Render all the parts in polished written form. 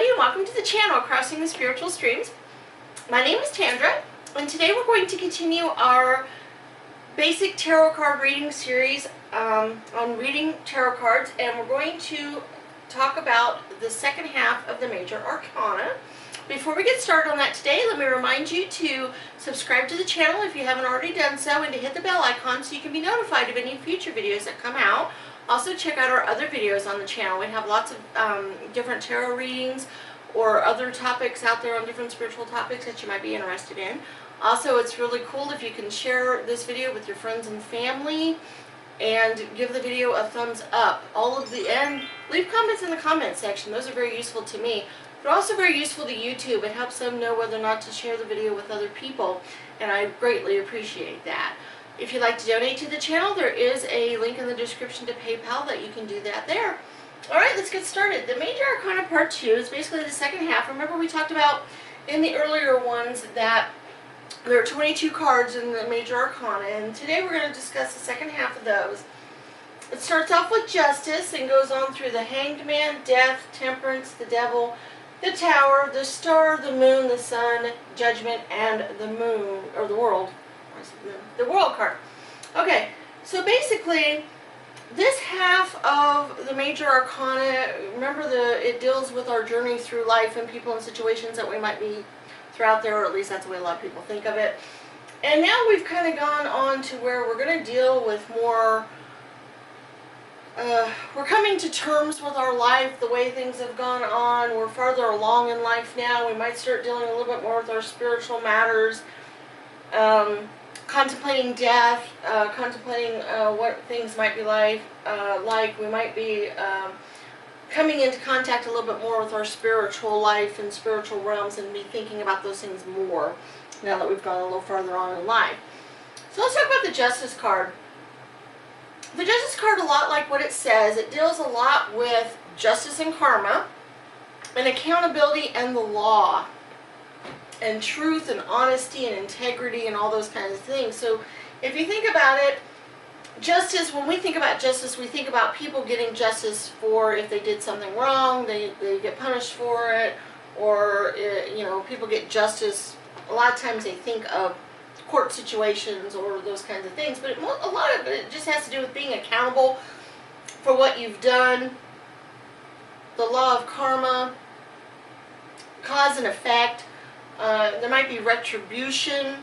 everybody, and welcome to the channel, Crossing the Spiritual Streams. My name is Tandra, and today we're going to continue our basic tarot card reading series on reading tarot cards, and we're going to talk about the second half of the Major Arcana. Before we get started on that today, let me remind you to subscribe to the channel if you haven't already done so, and to hit the bell icon so you can be notified of any future videos that come out. Also, check out our other videos on the channel. We have lots of different tarot readings or other topics out there on different spiritual topics that you might be interested in. Also, it's really cool if you can share this video with your friends and family and give the video a thumbs up. And leave comments in the comment section. Those are very useful to me. They're also very useful to YouTube. It helps them know whether or not to share the video with other people, and I greatly appreciate that. If you'd like to donate to the channel, there is a link in the description to PayPal that you can do that there. Alright, let's get started. The Major Arcana Part 2 is basically the second half. Remember, we talked about in the earlier ones that there are 22 cards in the Major Arcana, and today we're going to discuss the second half of those. It starts off with Justice and goes on through the Hanged Man, Death, Temperance, the Devil, the Tower, the Star, the Moon, the Sun, Judgment, and the Moon, or the World. The World card. Okay, so basically, this half of the Major Arcana, remember it deals with our journey through life and people and situations that we might be throughout there, or at least that's the way a lot of people think of it. And now we've kind of gone on to where we're going to deal with more, we're coming to terms with our life, the way things have gone on. We're farther along in life now. We might start dealing a little bit more with our spiritual matters. Contemplating death, contemplating what things might be like we might be coming into contact a little bit more with our spiritual life and spiritual realms, and be thinking about those things more now that we've gone a little farther on in life. So let's talk about the Justice card. The Justice card, a lot like what it says, it deals a lot with justice and karma, and accountability and the law, and truth and honesty and integrity and all those kinds of things. So if you think about it, justice, when we think about justice, we think about people getting justice for if they did something wrong, they get punished for it, or people get justice. A lot of times they think of court situations or those kinds of things, but a lot of it just has to do with being accountable for what you've done. The law of karma, cause and effect. There might be retribution.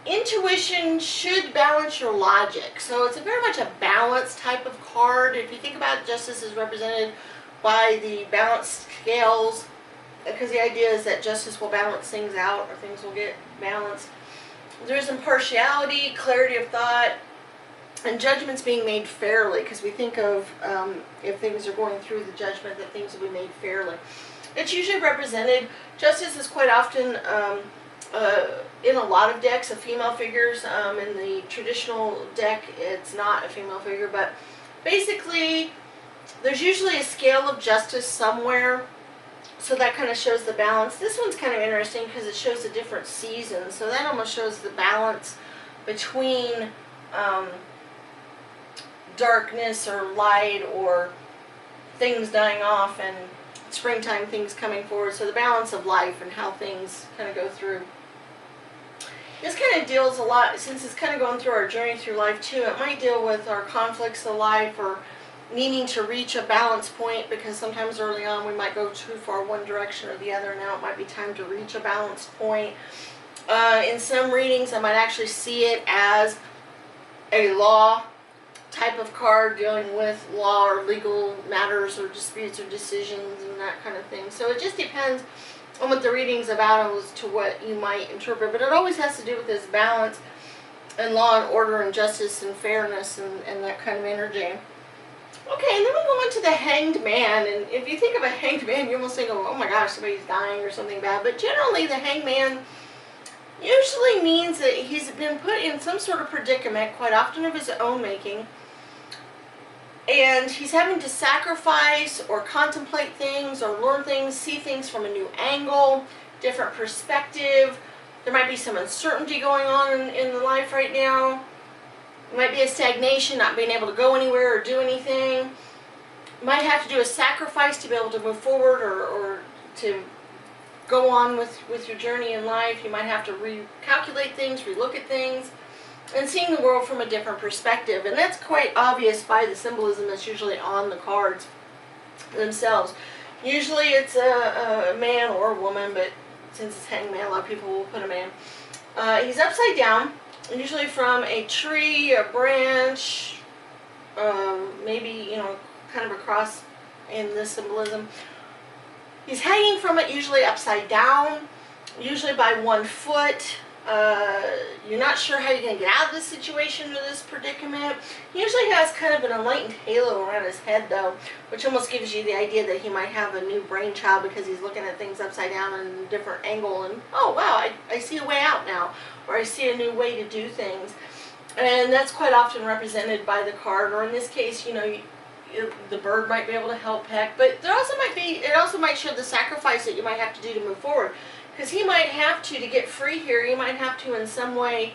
Intuition should balance your logic. So it's very much a balanced type of card. If you think about justice as represented by the balanced scales, because the idea is that justice will balance things out, or things will get balanced. There's impartiality, clarity of thought, and judgments being made fairly, because we think of if things are going through the judgment, that things will be made fairly. It's usually represented, justice is quite often in a lot of decks of female figures. In the traditional deck, it's not a female figure, but basically there's usually a scale of justice somewhere, so that kind of shows the balance. This one's kind of interesting because it shows the different seasons, so that almost shows the balance between darkness or light, or things dying off, and springtime things coming forward. So the balance of life and how things kind of go through. This kind of deals a lot, since it's kind of going through our journey through life too, it might deal with our conflicts of life, or needing to reach a balance point, because sometimes early on we might go too far one direction or the other. Now it might be time to reach a balance point. In some readings I might actually see it as a law type of card, dealing with law or legal matters or disputes or decisions and that kind of thing. So it just depends on what the reading's about as to what you might interpret, but it always has to do with this balance and law and order and justice and fairness and that kind of energy. Okay, and then we go on to the Hanged Man, and if you think of a Hanged Man, you almost think of, oh my gosh, somebody's dying or something bad, but generally the Hanged Man usually means that he's been put in some sort of predicament, quite often of his own making, and he's having to sacrifice or contemplate things or learn things, see things from a new angle, different perspective. There might be some uncertainty going on in life right now. It might be a stagnation, not being able to go anywhere or do anything. might have to do a sacrifice to be able to move forward, or to go on with your journey in life. You might have to recalculate things, relook at things, and seeing the world from a different perspective. And that's quite obvious by the symbolism that's usually on the cards themselves. Usually it's a man or a woman, but since it's hangman, a lot of people will put a man. He's upside down, usually from a tree, a branch, maybe, you know, kind of a cross in this symbolism. He's hanging from it, usually upside down, usually by 1 foot. You're not sure how you're going to get out of this situation or this predicament. He usually has kind of an enlightened halo around his head, though, which almost gives you the idea that he might have a new brainchild because he's looking at things upside down in a different angle, and, oh wow, I see a way out now, or I see a new way to do things. And that's quite often represented by the card, or in this case, you know, the bird might be able to help Peck, but there also might be, it also might show the sacrifice that you might have to do to move forward. Because he might have to get free here, he might have to in some way,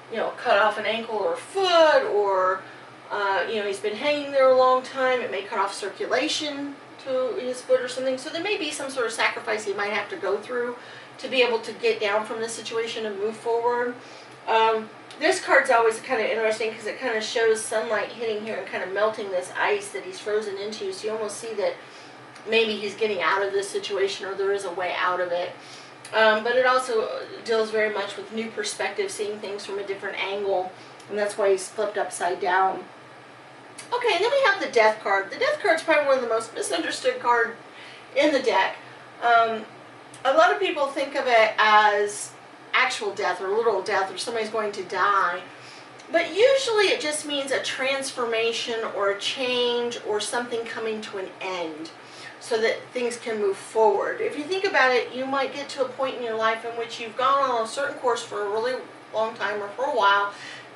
you know, cut off an ankle or a foot, or, you know, he's been hanging there a long time. It may cut off circulation to his foot or something. So there may be some sort of sacrifice he might have to go through to be able to get down from this situation and move forward. This card's always kind of interesting because it kind of shows sunlight hitting here and kind of melting this ice that he's frozen into. So you almost see that maybe he's getting out of this situation, or there is a way out of it. But it also deals very much with new perspective, seeing things from a different angle, and that's why he's flipped upside down. Okay, and then we have the Death card. The Death card is probably one of the most misunderstood cards in the deck. A lot of people think of it as actual death or literal death, or somebody's going to die. But usually it just means a transformation or a change or something coming to an end, so that things can move forward. If you think about it, you might get to a point in your life in which you've gone on a certain course for a really long time or for a while.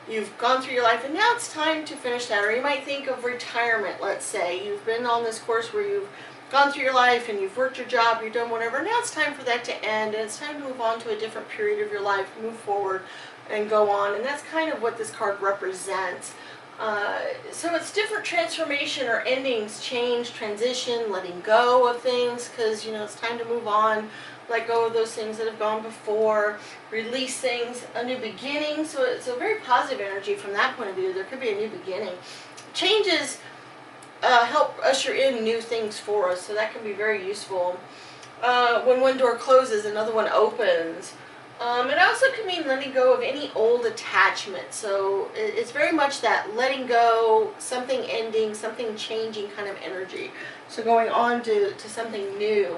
You've gone through your life and now it's time to finish that. Or you might think of retirement, let's say. You've been on this course where you've gone through your life and you've worked your job, you've done whatever. Now it's time for that to end, and it's time to move on to a different period of your life, move forward and go on. And that's kind of what this card represents. So it's different transformation or endings, change, transition, letting go of things, because, you know, it's time to move on, let go of those things that have gone before, release things, a new beginning. So it's a very positive energy from that point of view. There could be a new beginning. Changes help usher in new things for us, so that can be very useful. When one door closes, another one opens. It also can mean letting go of any old attachment. So it's very much that letting go, something ending, something changing kind of energy. So going on to something new.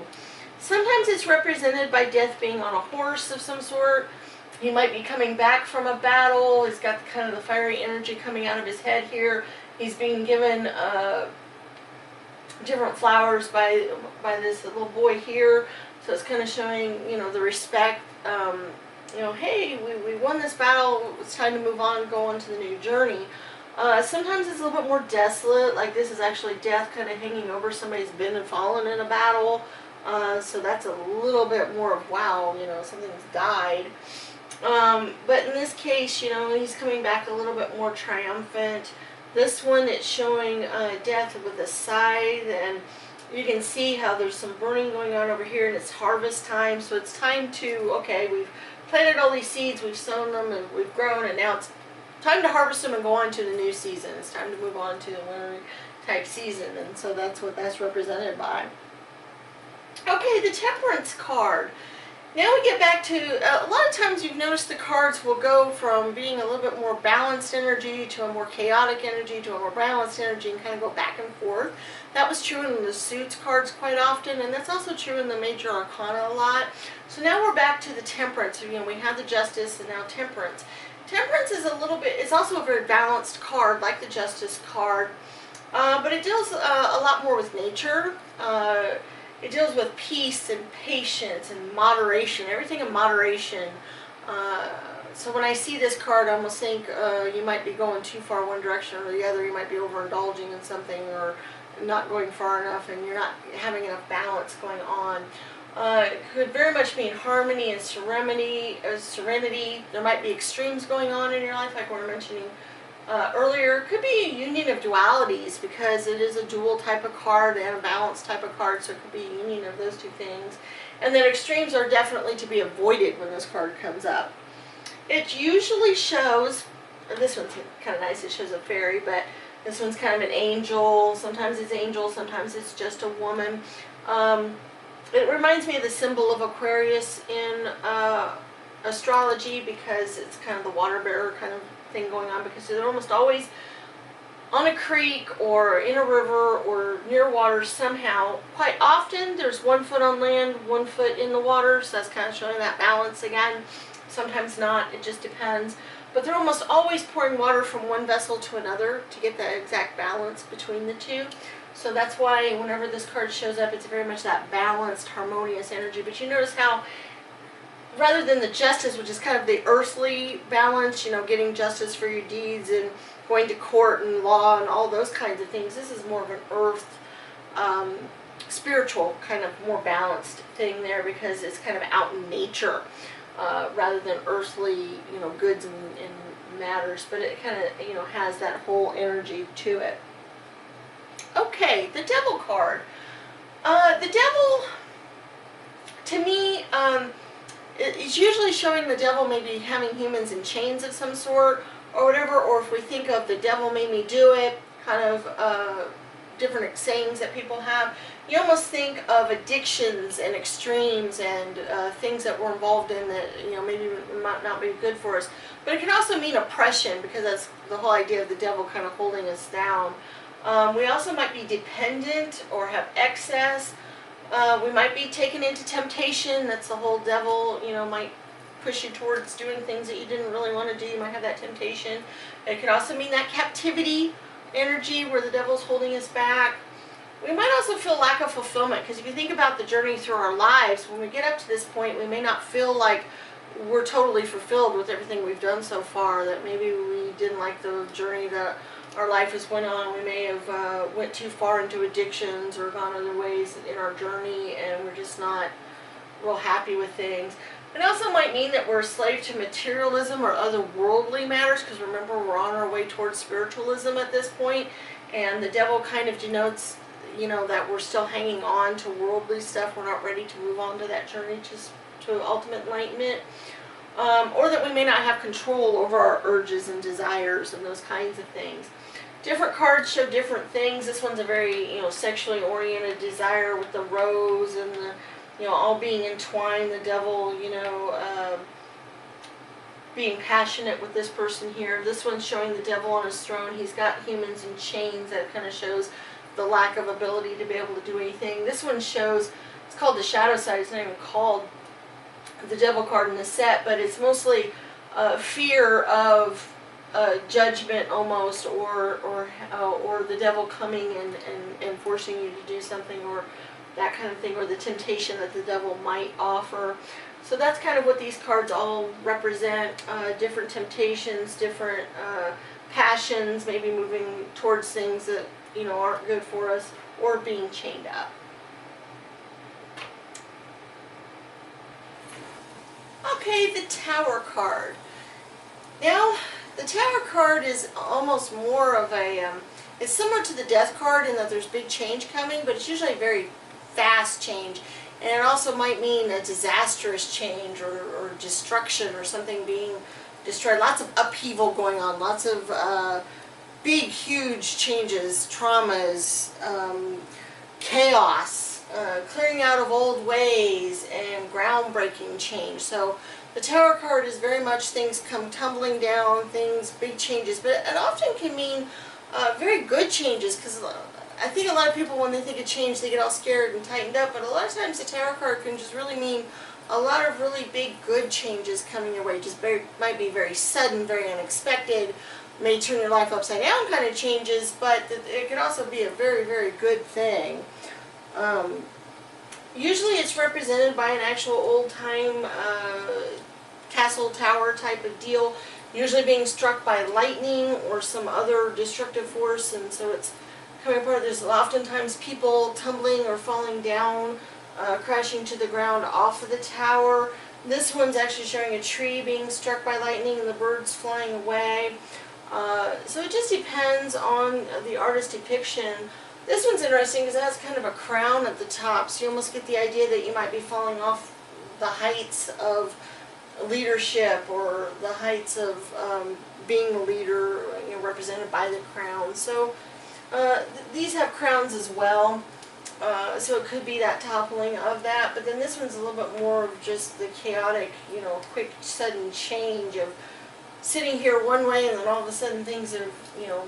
Sometimes it's represented by Death being on a horse of some sort. He might be coming back from a battle. He's got kind of the fiery energy coming out of his head here. He's being given different flowers by this little boy here. So it's kind of showing, you know, the respect. You know, hey, we won this battle, it's time to move on, go on to the new journey. Sometimes it's a little bit more desolate, like this is actually Death kind of hanging over somebody's been and fallen in a battle. So that's a little bit more of, wow, you know, something's died. But in this case, you know, he's coming back a little bit more triumphant. This one, it's showing Death with a scythe, and you can see how there's some burning going on over here, and it's harvest time. So it's time to, okay, we've planted all these seeds, we've sown them, and we've grown, and now it's time to harvest them and go on to the new season. It's time to move on to the winter type season, and so that's what that's represented by. Okay, the Temperance card. Now we get back to, a lot of times you've noticed the cards will go from being a little bit more balanced energy to a more chaotic energy to a more balanced energy, and kind of go back and forth. That was true in the Suits cards quite often, and that's also true in the Major Arcana a lot. So now we're back to the Temperance. You know, we have the Justice and now Temperance. Temperance is a little bit, it's also a very balanced card like the Justice card, but it deals a lot more with nature. It deals with peace and patience and moderation, everything in moderation. So when I see this card, I almost think you might be going too far one direction or the other. You might be overindulging in something or not going far enough, and you're not having enough balance going on. It could very much mean harmony and serenity. There might be extremes going on in your life, like we were mentioning earlier. It could be a union of dualities because it is a dual type of card and a balanced type of card, so it could be a union of those two things. And then extremes are definitely to be avoided when this card comes up. It usually shows, this one's kind of nice, it shows a fairy, but this one's kind of an angel. Sometimes it's angel, sometimes it's just a woman. It reminds me of the symbol of Aquarius in astrology because it's kind of the water bearer kind of thing going on, because they're almost always on a creek or in a river or near water somehow. Quite often there's 1 foot on land, 1 foot in the water, so that's kind of showing that balance again. Sometimes not, it just depends. But they're almost always pouring water from one vessel to another to get that exact balance between the two. So that's why whenever this card shows up, it's very much that balanced, harmonious energy. But you notice how, rather than the justice, which is kind of the earthly balance, you know, getting justice for your deeds and going to court and law and all those kinds of things, this is more of an earth, spiritual, kind of more balanced thing there, because it's kind of out in nature. Rather than earthly, you know, goods and matters, but it kind of, you know, has that whole energy to it. Okay, the Devil card. The Devil, to me, it's usually showing the devil maybe having humans in chains of some sort or whatever, or if we think of the devil made me do it, kind of different sayings that people have, you almost think of addictions and extremes and things that we're involved in that, you know, maybe might not be good for us. But it can also mean oppression, because that's the whole idea of the devil kind of holding us down. We also might be dependent or have excess. We might be taken into temptation. That's the whole devil, you know, might push you towards doing things that you didn't really want to do. You might have that temptation. It could also mean that captivity energy where the devil's holding us back. We might also feel lack of fulfillment, because if you think about the journey through our lives, when we get up to this point, we may not feel like we're totally fulfilled with everything we've done so far, that maybe we didn't like the journey that our life has went on. We may have went too far into addictions or gone other ways in our journey, and we're just not real happy with things. It also might mean that we're a slave to materialism or other worldly matters, because remember, we're on our way towards spiritualism at this point, and the devil kind of denotes, you know, that we're still hanging on to worldly stuff. We're not ready to move on to that journey to ultimate enlightenment. Or that we may not have control over our urges and desires and those kinds of things. Different cards show different things. This one's a very, you know, sexually oriented desire with the rose and the, you know, all being entwined. The devil, you know, being passionate with this person here. This one's showing the devil on his throne. He's got humans in chains. That kind of shows the lack of ability to be able to do anything. This one shows, it's called the shadow side. It's not even called the devil card in the set, but it's mostly fear of judgment almost, or the devil coming and forcing you to do something, or that kind of thing, or the temptation that the devil might offer. So that's kind of what these cards all represent, different temptations, different passions, maybe moving towards things that, you know, aren't good for us, or being chained up. Okay, the Tower card. Now, the Tower card is almost more of a, it's similar to the Death card in that there's big change coming, but it's usually a very fast change. And it also might mean a disastrous change, or destruction, or something being destroyed. Lots of upheaval going on, lots of big, huge changes, traumas, chaos, clearing out of old ways, and groundbreaking change. So the Tower card is very much things come tumbling down, things, big changes, but it often can mean very good changes, because I think a lot of people, when they think of change, they get all scared and tightened up, but a lot of times the Tower card can just really mean a lot of really big good changes coming your way. Just might be very sudden, very unexpected, may turn your life upside down kind of changes, but it could also be a very, very good thing. Usually it's represented by an actual old-time castle tower type of deal, usually being struck by lightning or some other destructive force, and so it's coming apart. There's oftentimes people tumbling or falling down, crashing to the ground off of the tower. This one's actually showing a tree being struck by lightning and the birds flying away. So just depends on the artist's depiction. This one's interesting because it has kind of a crown at the top, so you almost get the idea that you might be falling off the heights of leadership or the heights of being a leader, represented by the crown. So these have crowns as well, so it could be that toppling of that. But then this one's a little bit more of just the chaotic, quick, sudden change of sitting here one way and then all of a sudden things have,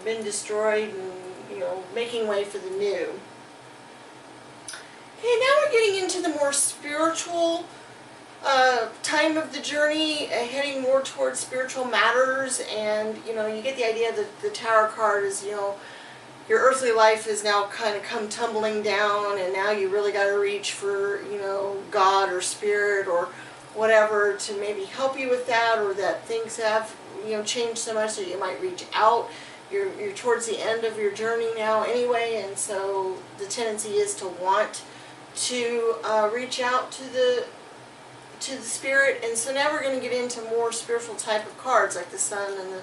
been destroyed and, making way for the new. Okay, now we're getting into the more spiritual time of the journey, heading more towards spiritual matters, and you get the idea that the Tower card is, your earthly life has now kind of come tumbling down, and now you really got to reach for, God or Spirit or whatever to maybe help you with that, or that things have, changed so much that you might reach out. You're towards the end of your journey now anyway, and so the tendency is to want to reach out to the Spirit. And so now we're going to get into more spiritual type of cards, like the sun and the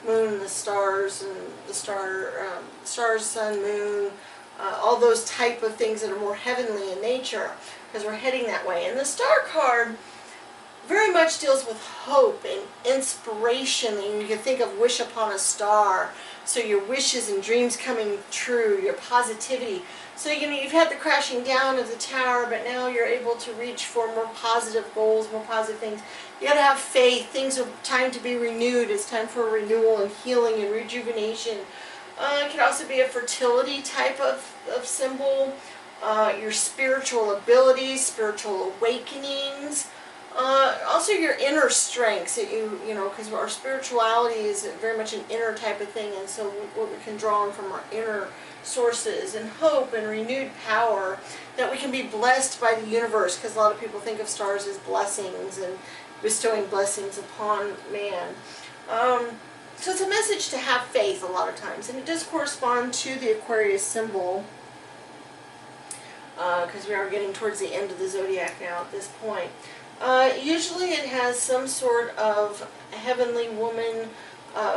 moon and the stars and the stars, sun, moon, all those type of things that are more heavenly in nature, because we're heading that way. And the star card very much deals with hope and inspiration, and you can think of wish upon a star, so your wishes and dreams coming true, your positivity. So you've had the crashing down of the tower, but now you're able to reach for more positive goals, more positive things. You got to have faith. Things are time to be renewed. It's time for renewal and healing and rejuvenation. It can also be a fertility type of symbol. Your spiritual abilities, spiritual awakenings. Also your inner strengths that because our spirituality is very much an inner type of thing, and so what we can draw on from our inner sources, and hope and renewed power, that we can be blessed by the universe, because a lot of people think of stars as blessings and bestowing blessings upon man. So it's a message to have faith a lot of times, and it does correspond to the Aquarius symbol, because we are getting towards the end of the zodiac now at this point. Usually it has some sort of heavenly woman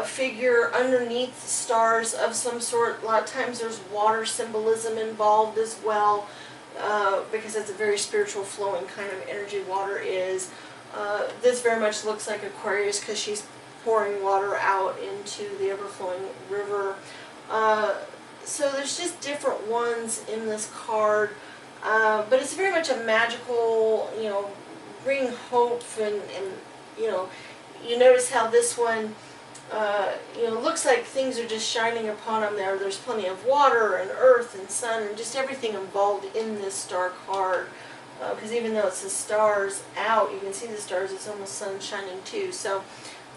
figure underneath the stars of some sort. A lot of times there's water symbolism involved as well, because that's a very spiritual flowing kind of energy water is. This very much looks like Aquarius because she's pouring water out into the ever-flowing river. So there's just different ones in this card, but it's very much a magical, bring hope, and you notice how this one, looks like things are just shining upon them there. There's plenty of water and earth and sun and just everything involved in this star card. Because even though it's the stars out, you can see the stars, it's almost sun shining too. So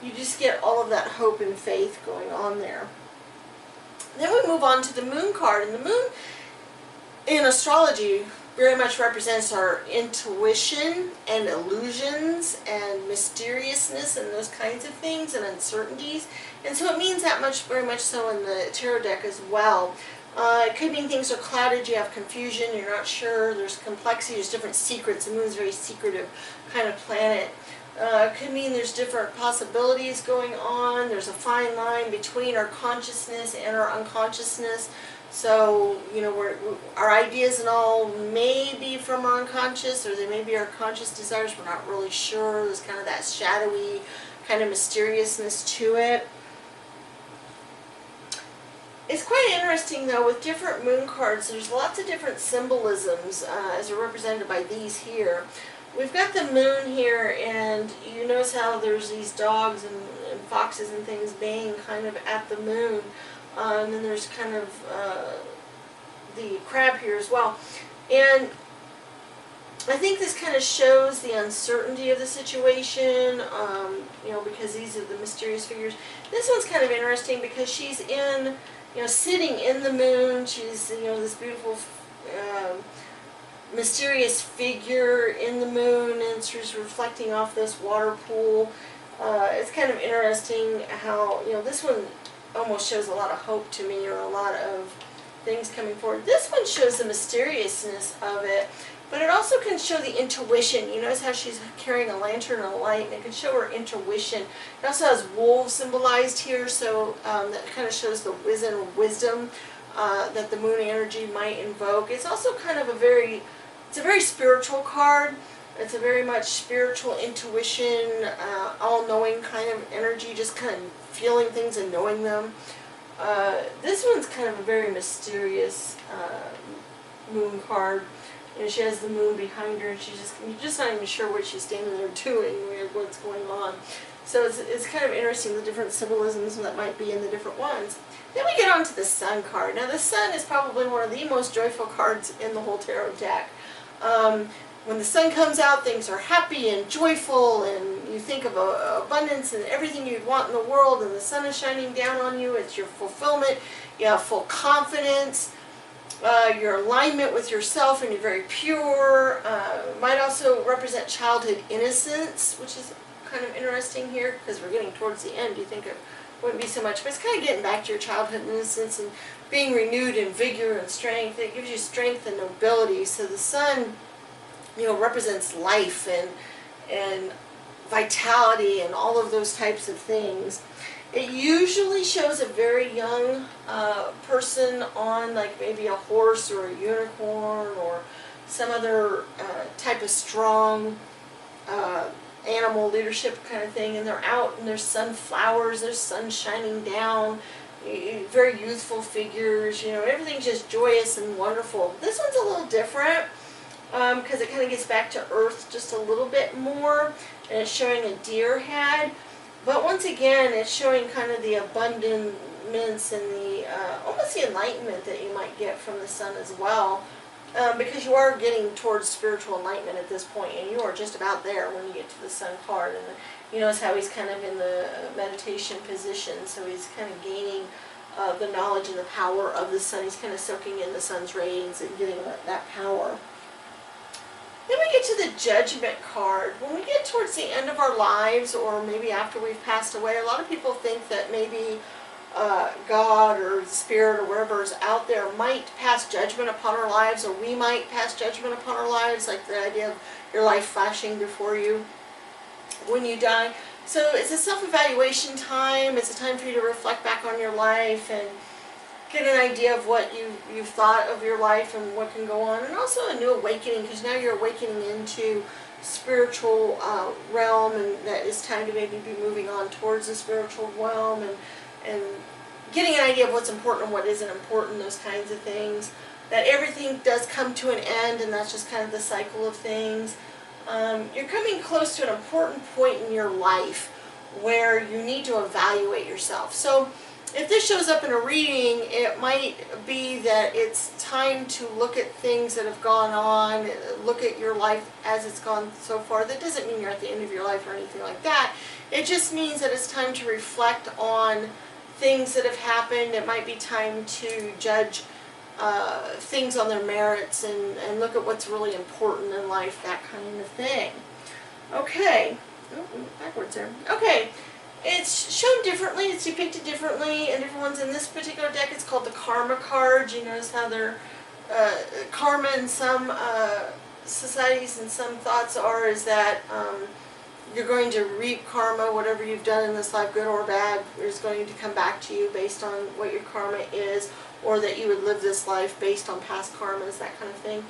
you just get all of that hope and faith going on there. Then we move on to the moon card, and the moon in astrology very much represents our intuition and illusions and mysteriousness and those kinds of things and uncertainties. And so it means that much, very much so in the tarot deck as well. It could mean things are clouded, you have confusion, you're not sure, there's complexity, there's different secrets. The moon's a very secretive kind of planet. It could mean there's different possibilities going on. There's a fine line between our consciousness and our unconsciousness. So, our ideas and all may be from our unconscious, or they may be our conscious desires. We're not really sure. There's kind of that shadowy kind of mysteriousness to it. It's quite interesting, though, with different moon cards. There's lots of different symbolisms as are represented by these here. We've got the moon here, and you notice how there's these dogs and foxes and things baying kind of at the moon. And then there's kind of the crab here as well. And I think this kind of shows the uncertainty of the situation, because these are the mysterious figures. This one's kind of interesting because she's sitting in the moon. She's, this beautiful, mysterious figure in the moon, and she's reflecting off this water pool. It's kind of interesting how, this one almost shows a lot of hope to me, or a lot of things coming forward. This one shows the mysteriousness of it, but it also can show the intuition. You notice how she's carrying a lantern and a light, and it can show her intuition. It also has wolves symbolized here, so that kind of shows the wisdom that the moon energy might invoke. It's also kind of it's a very spiritual card. It's a very much spiritual intuition, all-knowing kind of energy, just kind of feeling things and knowing them. This one's kind of a very mysterious moon card. You know, she has the moon behind her, and you're just not even sure what she's standing there doing, or what's going on. So it's kind of interesting, the different symbolisms that might be in the different ones. Then we get on to the Sun card. Now the Sun is probably one of the most joyful cards in the whole tarot deck. When the sun comes out, things are happy and joyful, and you think of abundance and everything you'd want in the world, and the sun is shining down on you. It's your fulfillment. You have full confidence. Your alignment with yourself, and you're very pure. Might also represent childhood innocence, which is kind of interesting here because we're getting towards the end. You think it wouldn't be so much, but it's kind of getting back to your childhood innocence and being renewed in vigor and strength. It gives you strength and nobility. So the sun, you know, represents life and vitality and all of those types of things. It usually shows a very young person on, like, maybe a horse or a unicorn or some other type of strong animal leadership kind of thing, and they're out and there's sunflowers, there's sun shining down, very youthful figures, you know, everything's just joyous and wonderful. This one's a little different because it kind of gets back to earth just a little bit more, and it's showing a deer head. But once again, it's showing kind of the abundance and the almost the enlightenment that you might get from the sun as well, because you are getting towards spiritual enlightenment at this point, and you are just about there when you get to the sun card. And you notice how he's kind of in the meditation position, so he's kind of gaining the knowledge and the power of the sun. He's kind of soaking in the sun's rays and getting that power. Then we get to the Judgment card. When we get towards the end of our lives, or maybe after we've passed away, a lot of people think that maybe God or Spirit or wherever is out there might pass judgment upon our lives, or we might pass judgment upon our lives, like the idea of your life flashing before you when you die. So it's a self-evaluation time. It's a time for you to reflect back on your life and get an idea of what you've thought of your life and what can go on, and also a new awakening, because now you're awakening into spiritual realm, and that it's time to maybe be moving on towards the spiritual realm and getting an idea of what's important and what isn't important, those kinds of things. That everything does come to an end, and that's just kind of the cycle of things. You're coming close to an important point in your life where you need to evaluate yourself. So if this shows up in a reading, it might be that it's time to look at things that have gone on, look at your life as it's gone so far. That doesn't mean you're at the end of your life or anything like that. It just means that it's time to reflect on things that have happened. It might be time to judge things on their merits and look at what's really important in life, that kind of thing. Okay. Oh, backwards there. Okay. It's shown differently, it's depicted differently in different ones. In this particular deck, it's called the Karma card. You notice how they're karma in some societies and some thoughts is that you're going to reap karma. Whatever you've done in this life, good or bad, is going to come back to you based on what your karma is, or that you would live this life based on past karmas, that kind of thing.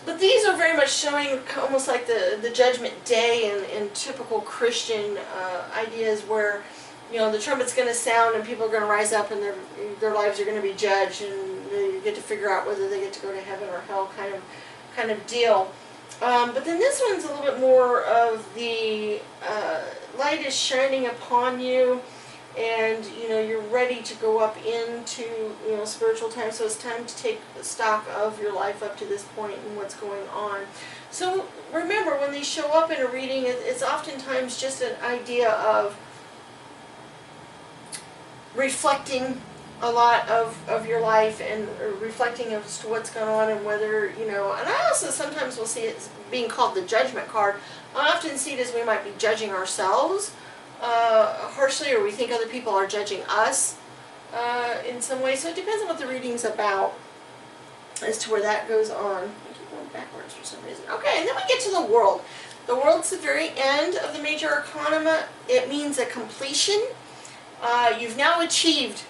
But these are very much showing almost like the Judgment Day in typical Christian ideas, where, you know, the trumpet's going to sound and people are going to rise up and their lives are going to be judged, and you get to figure out whether they get to go to heaven or hell, kind of deal. But then this one's a little bit more of the light is shining upon you, and you know you're ready to go up into, you know, spiritual time. So it's time to take stock of your life up to this point and what's going on. So remember, when these show up in a reading, it's oftentimes just an idea of reflecting a lot of your life and reflecting as to what's going on, and whether, you know, and I also sometimes will see it being called the Judgment card. I often see it as we might be judging ourselves harshly, or we think other people are judging us in some way. So it depends on what the reading's about as to where that goes on. I keep going backwards for some reason. Okay, and then we get to the world. The world's the very end of the major arcana. It means a completion. You've now achieved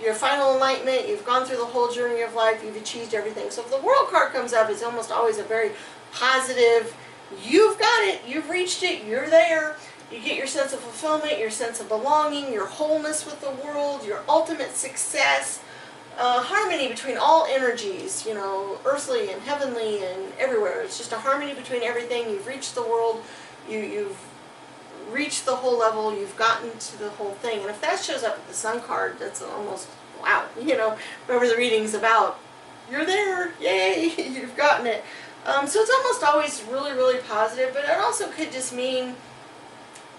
your final enlightenment. You've gone through the whole journey of life. You've achieved everything. So if the world card comes up, it's almost always a very positive, you've got it, you've reached it, you're there. You get your sense of fulfillment, your sense of belonging, your wholeness with the world, your ultimate success, harmony between all energies, you know, earthly and heavenly and everywhere. It's just a harmony between everything. You've reached the world, you've reached the whole level, you've gotten to the whole thing. And if that shows up at the Sun card, that's almost, wow, you know, whatever the reading's about, you're there, yay, you've gotten it. So it's almost always really, really positive, but it also could just mean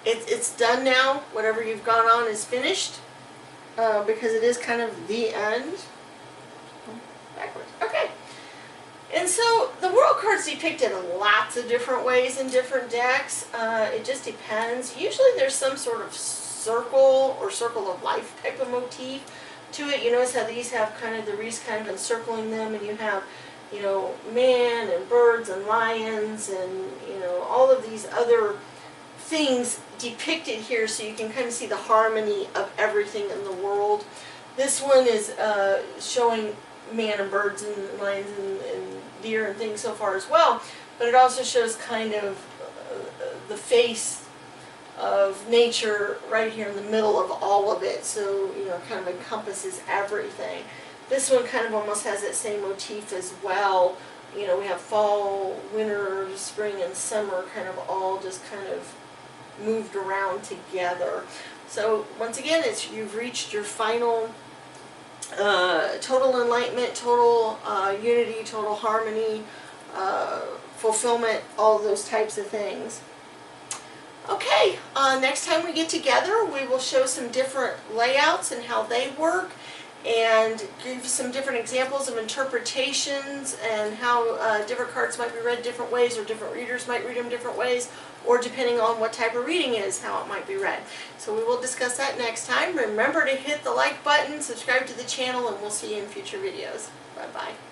it's done now. Whatever you've gone on is finished, because it is kind of the end. Backwards. Okay. And so the world card's depicted in lots of different ways in different decks. It just depends. Usually there's some sort of circle or circle of life type of motif to it. You notice how these have kind of the wreaths kind of encircling them, and you have, you know, man and birds and lions and, you know, all of these other things depicted here, so you can kind of see the harmony of everything in the world. This one is showing man and birds and lions and deer and things so far as well, but it also shows kind of the face of nature right here in the middle of all of it, so, you know, kind of encompasses everything. This one kind of almost has that same motif as well. You know, we have fall, winter, spring, and summer kind of all just kind of moved around together. So once again, it's you've reached your final total enlightenment, total unity, total harmony, fulfillment, all those types of things. Okay, next time we get together, we will show some different layouts and how they work, and give some different examples of interpretations and how different cards might be read different ways, or different readers might read them different ways, or depending on what type of reading is, how it might be read. So we will discuss that next time. Remember to hit the like button, subscribe to the channel, and we'll see you in future videos. Bye-bye.